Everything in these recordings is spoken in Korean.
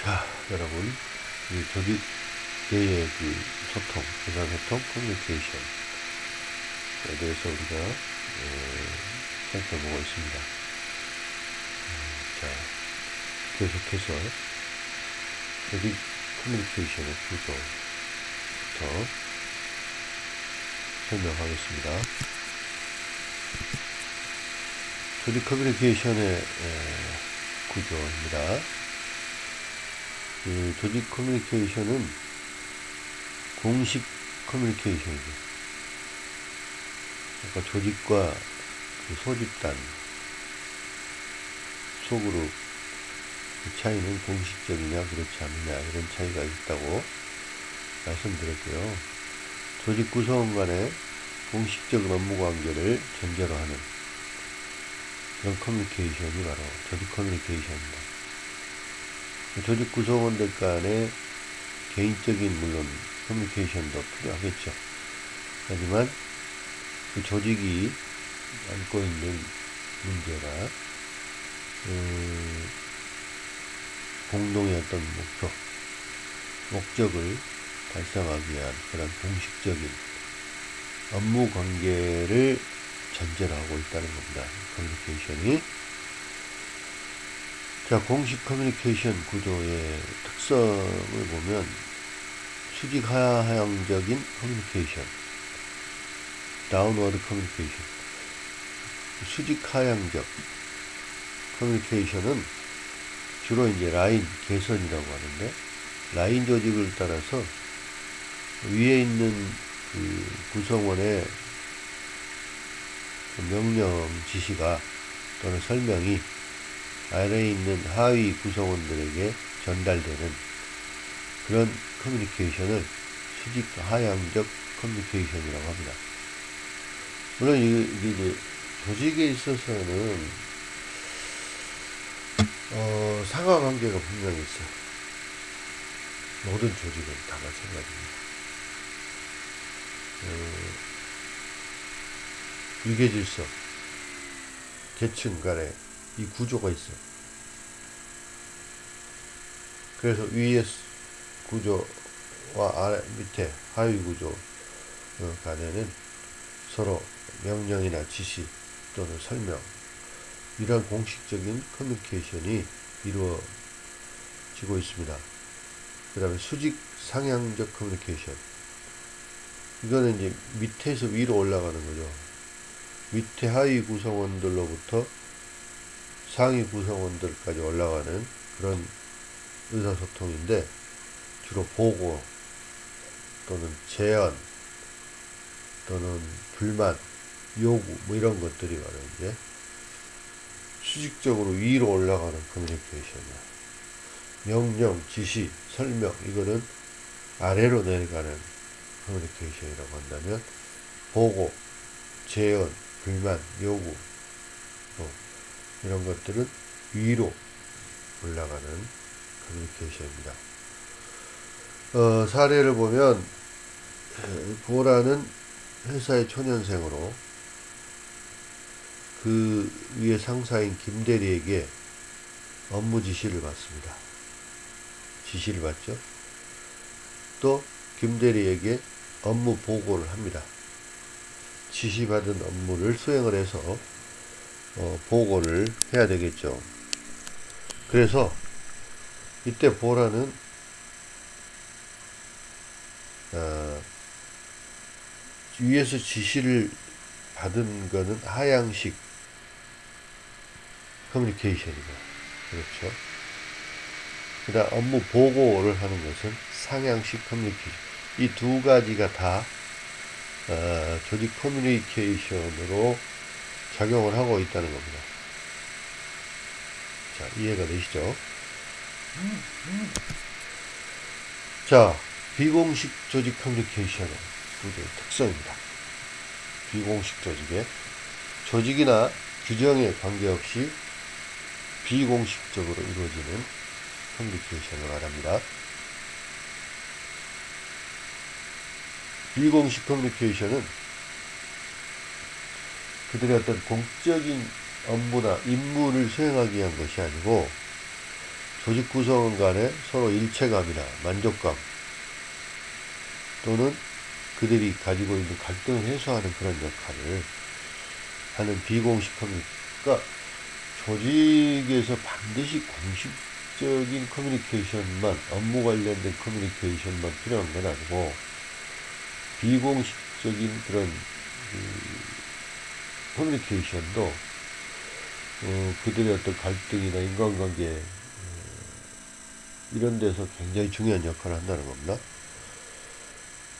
자, 여러분, 이 조직 내의 그 소통, 의사소통, 커뮤니케이션에 대해서 우리가 살펴보고 있습니다. 자, 계속해서 조직 커뮤니케이션의 구조부터 설명하겠습니다. 조직 커뮤니케이션의 구조입니다. 그 조직 커뮤니케이션은 공식 커뮤니케이션이죠. 그러니까 조직과 그 소집단, 소그룹 그 차이는 공식적이냐 그렇지 않느냐 이런 차이가 있다고 말씀드렸고요. 조직 구성원 간의 공식적인 업무 관계를 전제로 하는 그런 커뮤니케이션이 바로 조직 커뮤니케이션입니다. 조직 구성원들 간의 개인적인 물론 커뮤니케이션도 필요하겠죠. 하지만 그 조직이 안고 있는 문제가 공동의 어떤 목적을 달성하기 위한 그런 공식적인 업무 관계를 전제로 하고 있다는 겁니다. 커뮤니케이션이. 자, 공식 커뮤니케이션 구조의 특성을 보면 수직 하향적인 커뮤니케이션, 다운워드 커뮤니케이션. 수직 하향적 커뮤니케이션은 주로 이제 라인 개선이라고 하는데, 라인 조직을 따라서 위에 있는 그 구성원의 명령 지시가 또는 설명이 아래에 있는 하위 구성원들에게 전달되는 그런 커뮤니케이션을 수직 하향적 커뮤니케이션이라고 합니다. 물론 이게 이제 조직에 있어서는 상하관계가 분명히 있어요. 모든 조직은 다 마찬가지입니다. 위계질서, 계층 간에 이 구조가 있어요. 그래서 위에 구조와 아래 밑에 하위 구조 간에는 서로 명령이나 지시 또는 설명, 이러한 공식적인 커뮤니케이션이 이루어지고 있습니다. 그 다음에 수직 상향적 커뮤니케이션, 이거는 이제 밑에서 위로 올라가는 거죠. 밑에 하위 구성원들로부터 상위 구성원들까지 올라가는 그런 의사소통인데, 주로 보고 또는 제안 또는 불만, 요구 뭐 이런 것들이 바로 이제 수직적으로 위로 올라가는 커뮤니케이션이야. 명령, 지시, 설명, 이거는 아래로 내려가는 커뮤니케이션이라고 한다면, 보고, 제안, 불만, 요구 이런 것들은 위로 올라가는 커뮤니케이션입니다. 사례를 보면, 보라는 회사의 초년생으로 그 위에 상사인 김대리에게 업무 지시를 받습니다. 지시를 받죠. 또 김대리에게 업무 보고를 합니다. 지시받은 업무를 수행을 해서 보고를 해야 되겠죠. 그래서 이때 보라는 위에서 지시를 받은 거는 하향식 커뮤니케이션이고, 그렇죠. 그 다음 업무 보고를 하는 것은 상향식 커뮤니케이션. 이 두 가지가 다 조직 커뮤니케이션으로 작용을 하고 있다는 겁니다. 자, 이해가 되시죠? 자, 비공식 조직 커뮤니케이션의 구조의 특성입니다. 비공식 조직이나 규정에 관계없이 비공식적으로 이루어지는 커뮤니케이션을 말합니다. 비공식 커뮤니케이션은 그들의 어떤 공적인 업무나 임무를 수행하기 위한 것이 아니고 조직 구성원 간의 서로 일체감이나 만족감 또는 그들이 가지고 있는 갈등을 해소하는 그런 역할을 하는 비공식 커뮤니케이션. 그러니까 조직에서 반드시 공식적인 커뮤니케이션만, 업무 관련된 커뮤니케이션만 필요한 건 아니고 비공식적인 그런 커뮤니케이션도 그들의 어떤 갈등이나 인간관계 이런 데서 굉장히 중요한 역할을 한다는 겁니다.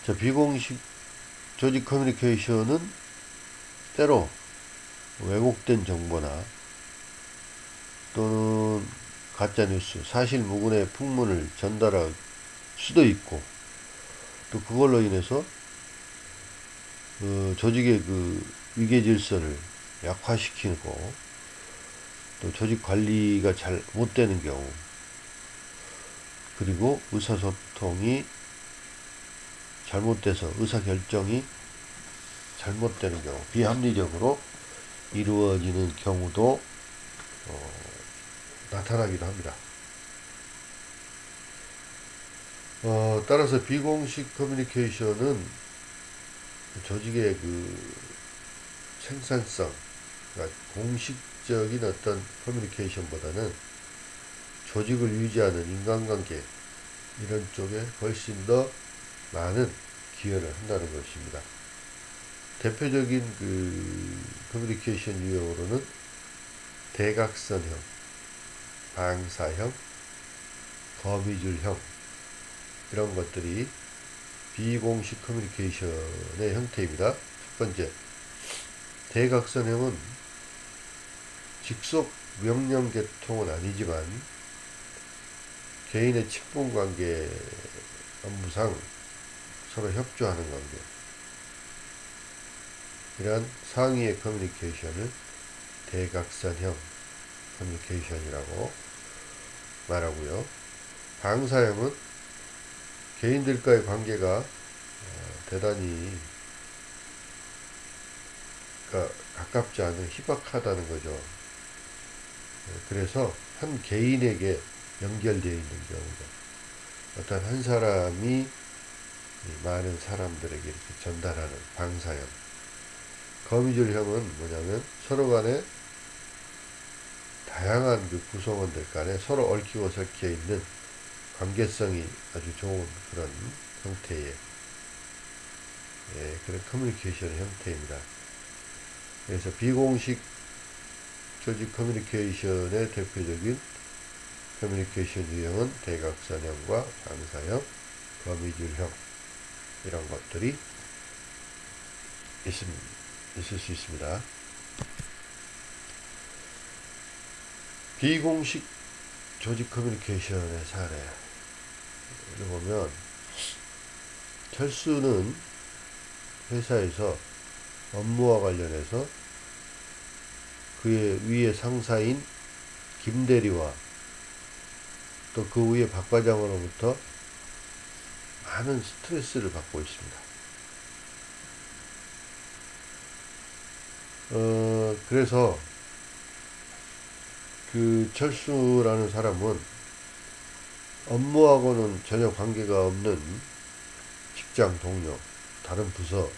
자, 비공식 조직 커뮤니케이션은 때로 왜곡된 정보나 또는 가짜뉴스, 사실무근의 풍문을 전달할 수도 있고, 또 그걸로 인해서 조직의 그 위계 질서를 약화시키고, 또 조직 관리가 잘 못되는 경우, 그리고 의사소통이 잘못돼서 의사결정이 잘못되는 경우, 비합리적으로 이루어지는 경우도 나타나기도 합니다. 따라서 비공식 커뮤니케이션은 조직의 그 생산성, 그러니까 공식적인 어떤 커뮤니케이션보다는 조직을 유지하는 인간관계 이런 쪽에 훨씬 더 많은 기여를 한다는 것입니다. 대표적인 그 커뮤니케이션 유형으로는 대각선형, 방사형, 거미줄형 이런 것들이 비공식 커뮤니케이션의 형태입니다. 첫 번째, 대각선형은 직속 명령 계통은 아니지만 개인의 친분 관계 업무상 서로 협조하는 관계, 이러한 상위의 커뮤니케이션을 대각선형 커뮤니케이션이라고 말하고요. 방사형은 개인들과의 관계가 대단히 가깝지 않은 희박하다는 거죠. 그래서 한 개인에게 연결되어 있는 경우가, 어떤 한 사람이 많은 사람들에게 이렇게 전달하는 방사형. 거미줄형은 뭐냐면 서로 간에 다양한 그 구성원들 간에 서로 얽히고 설켜 있는 관계성이 아주 좋은 그런 형태의 그런 커뮤니케이션 형태입니다. 그래서 비공식 조직 커뮤니케이션의 대표적인 커뮤니케이션 유형은 대각선형과 방사형, 거미줄형 이런 것들이 있을 수 있습니다. 비공식 조직 커뮤니케이션의 사례를 보면, 철수는 회사에서 업무와 관련해서 그의 위의 상사인 김대리와 또 그 위의 박 과장으로부터 많은 스트레스를 받고 있습니다. 그래서 그 철수라는 사람은 업무하고는 전혀 관계가 없는 직장 동료, 다른 부서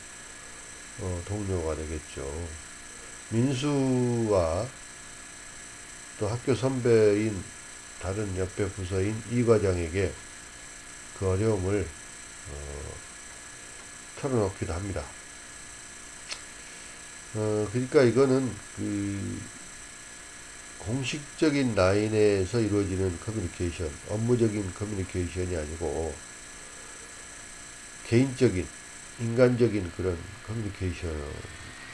동료가 되겠죠. 민수와 또 학교 선배인 다른 옆에 부서인 이 과장에게 그 어려움을 털어놓기도 합니다. 그러니까 이거는 그 공식적인 라인에서 이루어지는 커뮤니케이션, 업무적인 커뮤니케이션이 아니고 개인적인, 인간적인 그런 커뮤니케이션이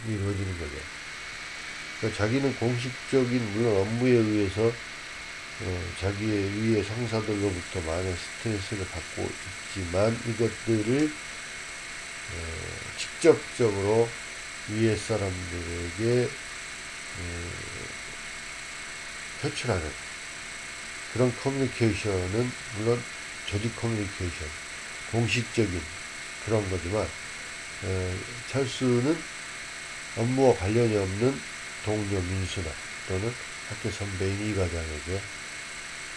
이루어지는 거죠. 그러니까 자기는 공식적인, 물론 업무에 의해서 자기의 위의 상사들로부터 많은 스트레스를 받고 있지만 이것들을 직접적으로 위의 사람들에게 표출하는 그런 커뮤니케이션은 물론 조직 커뮤니케이션, 공식적인 그런 거지만 철수는 업무와 관련이 없는 동료 민수나 또는 학교 선배인 이 과장에게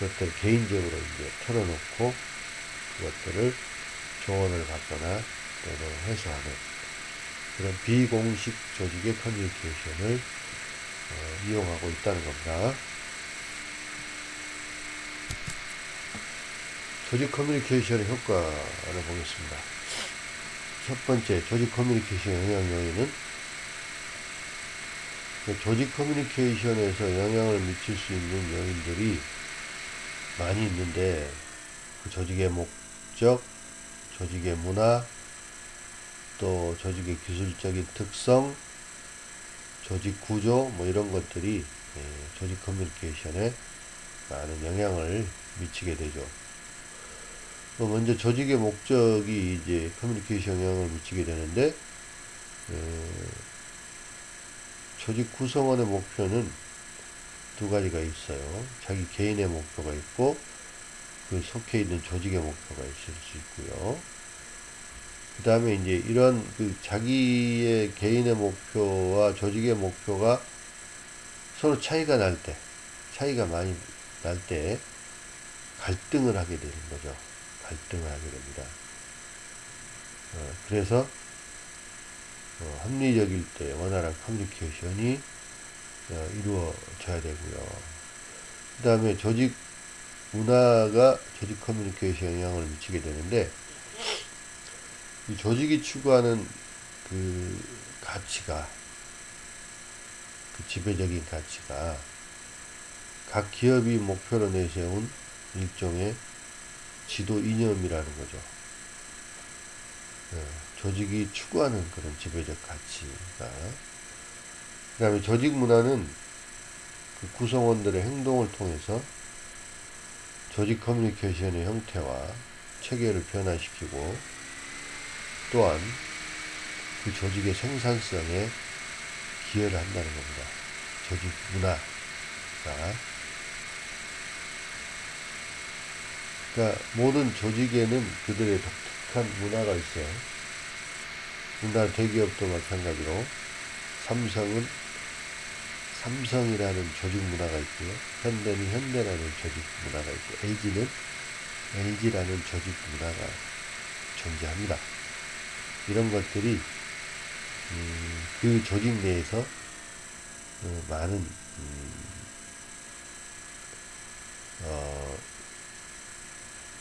그것들 개인적으로 이제 털어놓고 그것들을 조언을 받거나 또는 해소하는 그런 비공식 조직의 커뮤니케이션을 이용하고 있다는 겁니다. 조직 커뮤니케이션의 효과를 보겠습니다. 첫 번째, 조직 커뮤니케이션 영향 요인은 조직 커뮤니케이션에서 영향을 미칠 수 있는 요인들이 많이 있는데 그 조직의 목적, 조직의 문화, 또 조직의 기술적인 특성, 조직 구조 뭐 이런 것들이 조직 커뮤니케이션에 많은 영향을 미치게 되죠. 먼저 조직의 목적이 이제 커뮤니케이션 영향을 미치게 되는데 조직 구성원의 목표는 두 가지가 있어요. 자기 개인의 목표가 있고 그 속해 있는 조직의 목표가 있을 수 있고요. 그 다음에 이제 이런 그 자기의 개인의 목표와 조직의 목표가 서로 차이가 많이 날 때 갈등을 하게 되는 거죠. 갈등을 하게 됩니다. 그래서 합리적일 때 원활한 커뮤니케이션이 이루어져야 되고요. 그 다음에 조직 문화가 조직 커뮤니케이션에 영향을 미치게 되는데 이 조직이 추구하는 그 가치가 그 지배적인 가치가 각 기업이 목표로 내세운 일종의 지도 이념이라는 거죠. 조직이 추구하는 그런 지배적 가치가. 그 다음에 조직 문화는 그 구성원들의 행동을 통해서 조직 커뮤니케이션의 형태와 체계를 변화시키고 또한 그 조직의 생산성에 기여를 한다는 겁니다. 조직 문화가. 그러니까 모든 조직에는 그들의 독특한 문화가 있어요. 우리나라 대기업도 마찬가지로 삼성이라는 조직 문화가 있고요. 현대는 현대라는 조직 문화가 있고 LG는 LG라는 조직 문화가 존재합니다. 이런 것들이 그 조직 내에서 많은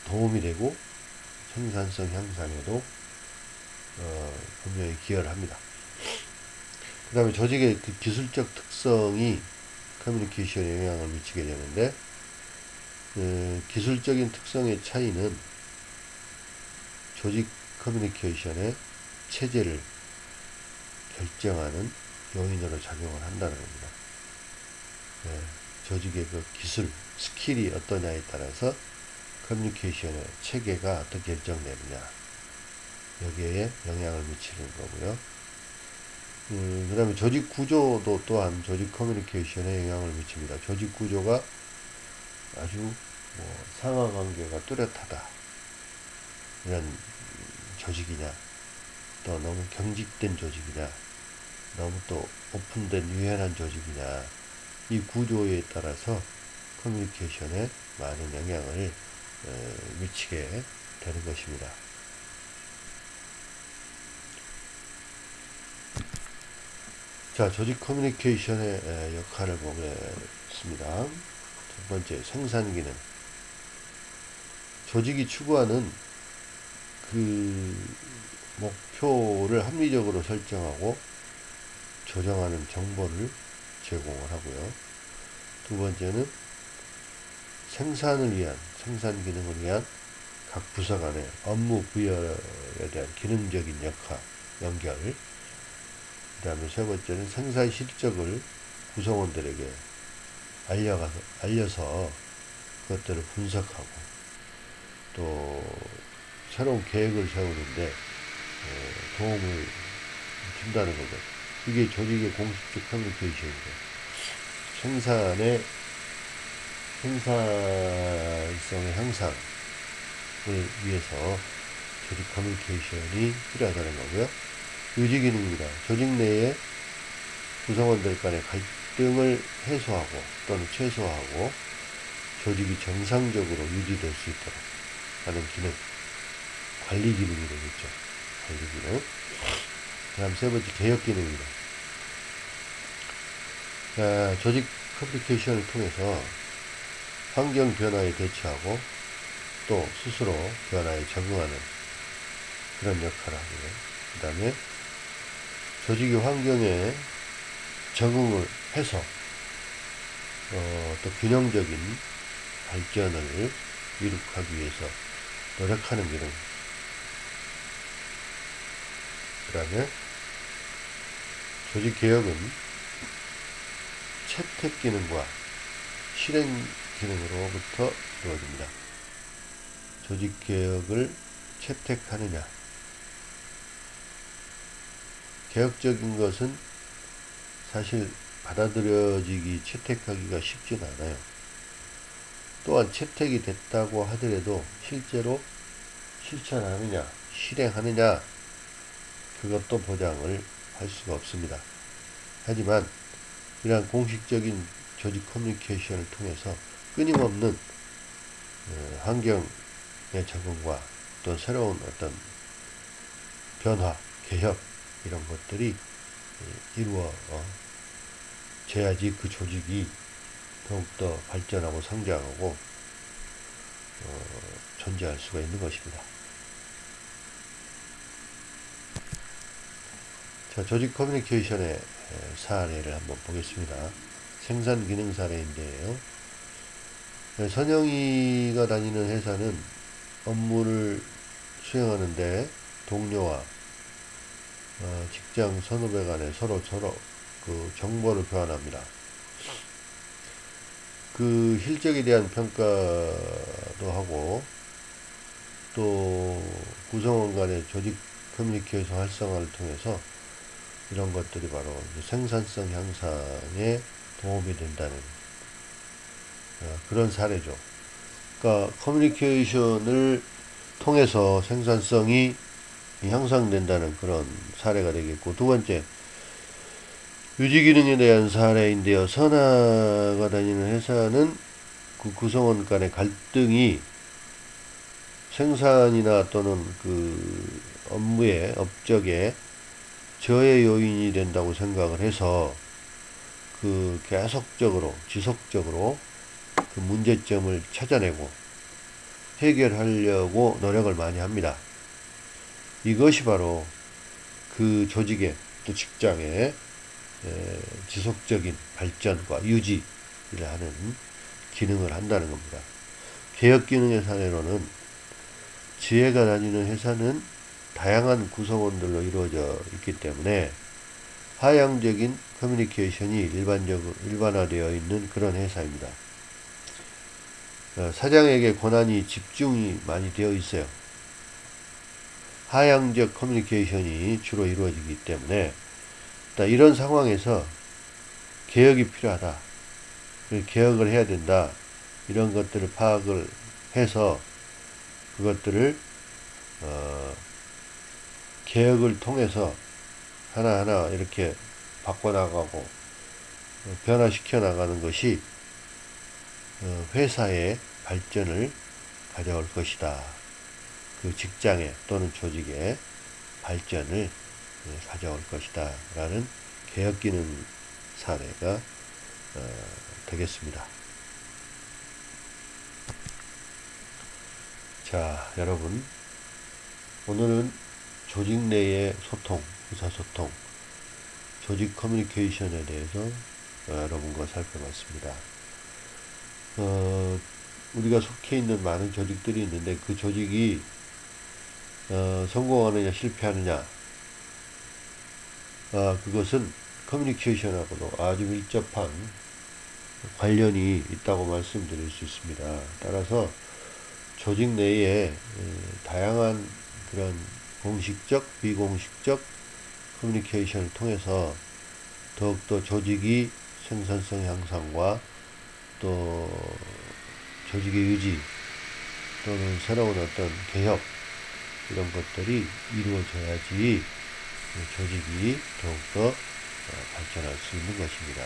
도움이 되고 생산성 향상에도 분명히 기여를 합니다. 그 다음에 조직의 그 기술적 특성이 커뮤니케이션에 영향을 미치게 되는데 기술적인 특성의 차이는 조직 커뮤니케이션의 체제를 결정하는 요인으로 작용을 한다는 겁니다. 조직의 그 기술, 스킬이 어떠냐에 따라서 커뮤니케이션의 체계가 어떻게 결정되느냐 여기에 영향을 미치는 거고요. 그 다음에 조직 구조도 또한 조직 커뮤니케이션에 영향을 미칩니다. 조직 구조가 아주 상하관계가 뚜렷하다 이런 조직이냐, 또 너무 경직된 조직이냐, 너무 또 오픈된 유연한 조직이냐, 이 구조에 따라서 커뮤니케이션에 많은 영향을 미치게 되는 것입니다. 자, 조직 커뮤니케이션의 역할을 보겠습니다. 첫 번째, 생산 기능. 조직이 추구하는 그 목표를 합리적으로 설정하고 조정하는 정보를 제공을 하고요. 두 번째는 생산 기능을 위한 각 부서 간의 업무 부여에 대한 기능적인 연결. 그 다음에 세 번째는 생산 실적을 구성원들에게 알려서 그것들을 분석하고 또 새로운 계획을 세우는데 도움을 준다는 거죠. 이게 조직의 공식적 커뮤니케이션이죠. 생산성의 향상을 위해서 조직 커뮤니케이션이 필요하다는 거고요. 유지 기능입니다. 조직 내에 구성원들 간의 갈등을 해소하고 또는 최소화하고 조직이 정상적으로 유지될 수 있도록 하는 기능, 관리 기능이 되겠죠. 관리 기능. 다음 세 번째, 개혁 기능입니다. 조직 커뮤니케이션을 통해서 환경 변화에 대처하고 또 스스로 변화에 적응하는 그런 역할을 하고요. 그 다음에 조직의 환경에 적응을 해서 또 균형적인 발전을 이룩하기 위해서 노력하는 기능. 그 다음에 조직 개혁은 채택 기능과 실행 기능으로부터 이루어집니다. 조직 개혁을 채택하느냐. 개혁적인 것은 사실 받아들여지기, 채택하기가 쉽지는 않아요. 또한 채택이 됐다고 하더라도 실제로 실천하느냐, 실행하느냐, 그것도 보장을 할 수가 없습니다. 하지만 이러한 공식적인 조직 커뮤니케이션을 통해서 끊임없는 환경의 적응과 또 새로운 어떤 변화, 개혁 이런 것들이 이루어져야지 그 조직이 더욱더 발전하고 성장하고 존재할 수가 있는 것입니다. 자, 조직 커뮤니케이션의 사례를 한번 보겠습니다. 생산 기능 사례인데요. 선영이가 다니는 회사는 업무를 수행하는데 동료와 직장 선후배 간에 서로 그 정보를 교환합니다. 그 실적에 대한 평가도 하고 또 구성원 간의 조직 커뮤니케이션 활성화를 통해서 이런 것들이 바로 생산성 향상에 도움이 된다는 그런 사례죠. 그러니까 커뮤니케이션을 통해서 생산성이 향상된다는 그런 사례가 되겠고, 두 번째, 유지기능에 대한 사례인데요. 선아가 다니는 회사는 그 구성원 간의 갈등이 생산이나 또는 그 업무의 업적에 저해 요인이 된다고 생각을 해서 그 계속적으로 지속적으로 그 문제점을 찾아내고 해결하려고 노력을 많이 합니다. 이것이 바로 그 조직의 또 직장의 지속적인 발전과 유지를 하는 기능을 한다는 겁니다. 개혁 기능의 사례로는 지혜가 다니는 회사는 다양한 구성원들로 이루어져 있기 때문에 하향적인 커뮤니케이션이 일반화되어 있는 그런 회사입니다. 사장에게 권한이 집중이 많이 되어 있어요. 하향적 커뮤니케이션이 주로 이루어지기 때문에 이런 상황에서 개혁이 필요하다. 개혁을 해야 된다. 이런 것들을 파악을 해서 그것들을 개혁을 통해서 하나하나 이렇게 바꿔나가고 변화시켜 나가는 것이 회사의 발전을 가져올 것이다. 그 직장의 또는 조직의 발전을 가져올 것이다. 라는 개혁 기능 사례가 되겠습니다. 자, 여러분, 오늘은 조직 내의 소통, 의사소통, 조직 커뮤니케이션에 대해서 여러분과 살펴봤습니다. 우리가 속해 있는 많은 조직들이 있는데 그 조직이 성공하느냐 실패하느냐, 그것은 커뮤니케이션하고도 아주 밀접한 관련이 있다고 말씀드릴 수 있습니다. 따라서 조직 내에 다양한 그런 공식적, 비공식적 커뮤니케이션을 통해서 더욱더 조직이 생산성 향상과 또 조직의 유지 또는 새로운 어떤 개혁 이런 것들이 이루어져야지 조직이 더욱더 발전할 수 있는 것입니다.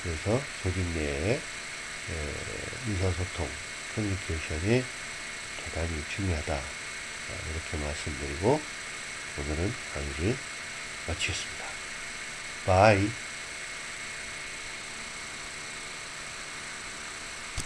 그래서 조직 내에 의사소통, 커뮤니케이션이 대단히 중요하다. 이렇게 말씀드리고 오늘은 강의를 마치겠습니다. 바이.